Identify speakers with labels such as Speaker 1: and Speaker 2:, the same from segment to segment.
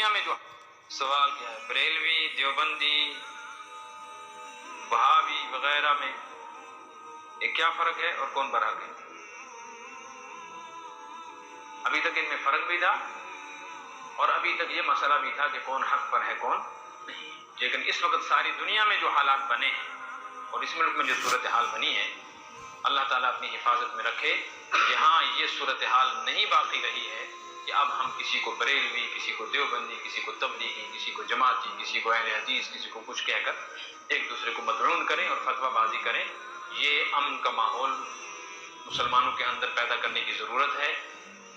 Speaker 1: دنیا میں جو سوال کیا ہے بریلوی، دیوبندی، بہاوی وغیرہ میں یہ کیا فرق ہے اور کون برحق ہے؟ ابھی تک ان میں فرق بھی تھا اور ابھی تک یہ مسئلہ بھی تھا کہ کون حق پر ہے کون نہیں، لیکن اس وقت ساری دنیا میں جو حالات بنے ہیں اور اس ملک میں جو صورتحال بنی ہے، اللہ تعالیٰ اپنی حفاظت میں رکھے، یہاں یہ صورتحال نہیں باقی رہی ہے کہ اب ہم کسی کو بریلوی، کسی کو دیوبندی، کسی کو تبلیغی، کسی کو جماعتی، کسی کو اہل حدیث، کسی کو کچھ کہہ کر ایک دوسرے کو مطعون کریں اور فتویٰ بازی کریں۔ یہ امن کا ماحول مسلمانوں کے اندر پیدا کرنے کی ضرورت ہے،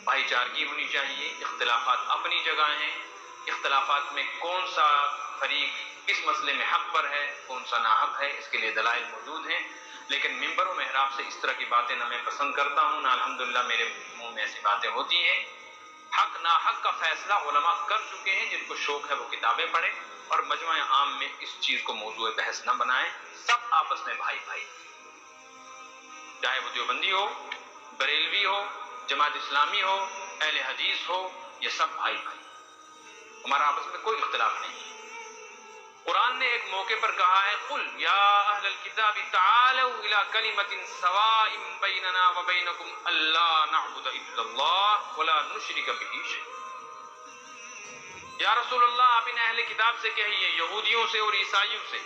Speaker 1: بھائی چارگی ہونی چاہیے، اختلافات اپنی جگہ ہیں، اختلافات میں کون سا فریق کس مسئلے میں حق پر ہے، کون سا ناحق ہے، اس کے لیے دلائل موجود ہیں، لیکن ممبر و محراب سے اس طرح کی باتیں نہ میں پسند کرتا ہوں، نہ الحمدللہ میرے منہ میں ایسی باتیں ہوتی ہیں۔ حق ناحق کا فیصلہ علماء کر چکے ہیں، جن کو شوق ہے وہ کتابیں پڑھیں اور مجمع عام میں اس چیز کو موضوع بحث نہ بنائیں۔ سب آپس میں بھائی بھائی، چاہے وہ دیوبندی ہو، بریلوی ہو، جماعت اسلامی ہو، اہل حدیث ہو، یہ سب بھائی بھائی، ہمارا آپس میں کوئی اختلاف نہیں ہے۔ قرآن نے ایک موقع پر کہا ہے قل یا اہل الکتاب تعالوا الی کلمۃ سواء بیننا وبینکم الا نعبد الا اللہ ولا نشرک بہ شیئا۔ یا رسول اللہ آپ ان اہل کتاب سے کہیے، یہودیوں سے اور عیسائیوں سے،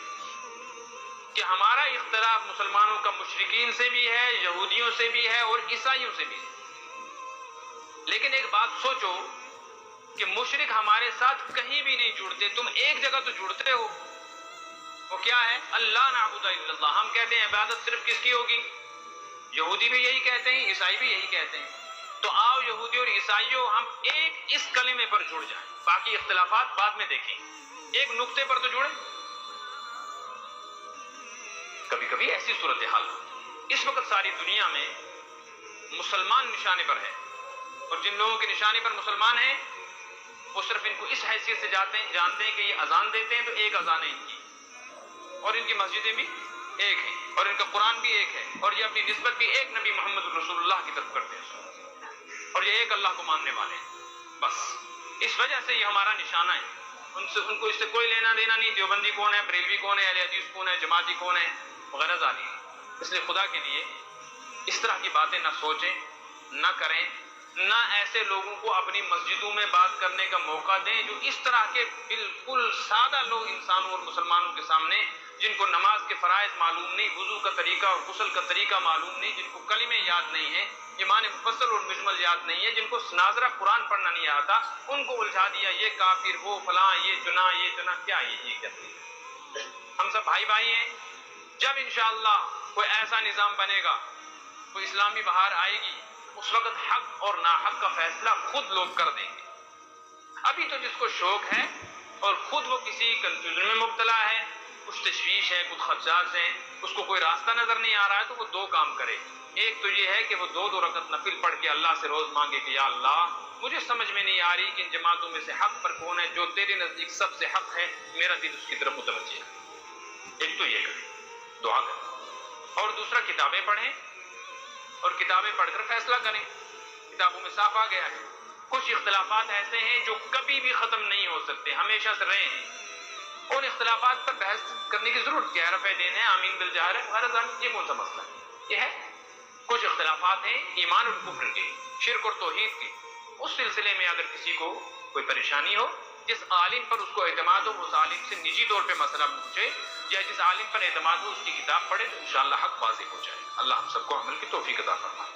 Speaker 1: کہ ہمارا اختلاف مسلمانوں کا مشرکین سے بھی ہے، یہودیوں سے بھی ہے اور عیسائیوں سے بھی ہے، لیکن ایک بات سوچو کہ مشرک ہمارے ساتھ کہیں بھی نہیں جڑتے، تم ایک جگہ تو جڑتے ہو، وہ کیا ہے؟ اللہ نعبد الا اللہ۔ ہم کہتے ہیں عبادت صرف کس کی ہوگی؟ یہودی بھی یہی کہتے ہیں، عیسائی بھی یہی کہتے ہیں، تو آؤ یہودی اور عیسائیوں ہم ایک اس کلمے پر جڑ جائیں، باقی اختلافات بعد میں دیکھیں، ایک نقطے پر تو جڑیں۔ کبھی کبھی ایسی صورتحال اس وقت ساری دنیا میں مسلمان نشانے پر ہے، اور جن لوگوں کے نشانے پر مسلمان ہیں وہ صرف ان کو اس حیثیت سے جانتے ہیں کہ یہ اذان دیتے ہیں تو ایک اذان ہے ان کی، اور ان کی مسجدیں بھی ایک ہیں، اور ان کا قرآن بھی ایک ہے، اور یہ اپنی نسبت بھی ایک نبی محمد رسول اللہ کی طرف کرتے ہیں، اور یہ ایک اللہ کو ماننے والے ہیں۔ بس اس وجہ سے یہ ہمارا نشانہ ہے، ان کو اس سے کوئی لینا دینا نہیں، دیوبندی کون ہے، بریلوی کون ہے، اہل حدیث کون ہے، جماعتی کون ہے وغیرہ ذالی۔ اس لیے خدا کے لیے اس طرح کی باتیں نہ سوچیں، نہ کریں، نہ ایسے لوگوں کو اپنی مسجدوں میں بات کرنے کا موقع دیں جو اس طرح کے بالکل سادہ لوگ انسانوں اور مسلمانوں کے سامنے، جن کو نماز کے فرائض معلوم نہیں، وضو کا طریقہ اور غسل کا طریقہ معلوم نہیں، جن کو کلمے یاد نہیں ہیں، ایمان مفصل اور مجمل یاد نہیں ہے، جن کو ناظرہ قرآن پڑھنا نہیں آتا، ان کو الجھا دیا یہ کافر، وہ فلاں، یہ چنا، کیا یہ کہتے ہیں؟ ہم سب بھائی بھائی ہیں۔ جب انشاءاللہ کوئی ایسا نظام بنے گا، کوئی اسلامی بہار آئے گی، اس وقت حق اور ناحق کا فیصلہ خود لوگ کر دیں گے۔ ابھی تو جس کو شوق ہے اور خود وہ کسی کنفیوژن میں مبتلا ہے، کچھ تشویش ہے، کچھ خدشات ہیں، اس کو کوئی راستہ نظر نہیں آ رہا ہے، تو وہ دو کام کرے۔ ایک تو یہ ہے کہ وہ دو رکعت نفل پڑھ کے اللہ سے روز مانگے کہ یا اللہ مجھے سمجھ میں نہیں آ رہی کہ ان جماعتوں میں سے حق پر کون ہے، جو تیرے نزدیک سب سے حق ہے، میرا دل اس کی طرف متوجہ ہے۔ ایک تو یہ کرے، دعا کریں، اور دوسرا کتابیں پڑھیں اور کتابیں پڑھ کر فیصلہ کریں۔ کتابوں میں صاف آ گیا ہے، کچھ اختلافات ایسے ہیں جو کبھی بھی ختم نہیں ہو سکتے، ہمیشہ سے رہے ہیں، ان اختلافات پر بحث کرنے کی ضرورت کیا ہے؟ رفع دین ہے، آمین بالجہر ہے، غرض یہ کون سا مسئلہ ہے؟ یہ ہے کچھ اختلافات ہیں ایمان اور کفر کے، شرک اور توحید کے، اس سلسلے میں اگر کسی کو کوئی پریشانی ہو، جس عالم پر اس کو اعتماد ہو اس عالم سے نجی طور پہ مسئلہ پوچھے، یا جس عالم پر اعتماد ہو اس کی کتاب پڑھے، تو انشاءاللہ حق واضح ہو جائے۔ اللہ ہم سب کو عمل کی توفیق عطا فرمائے۔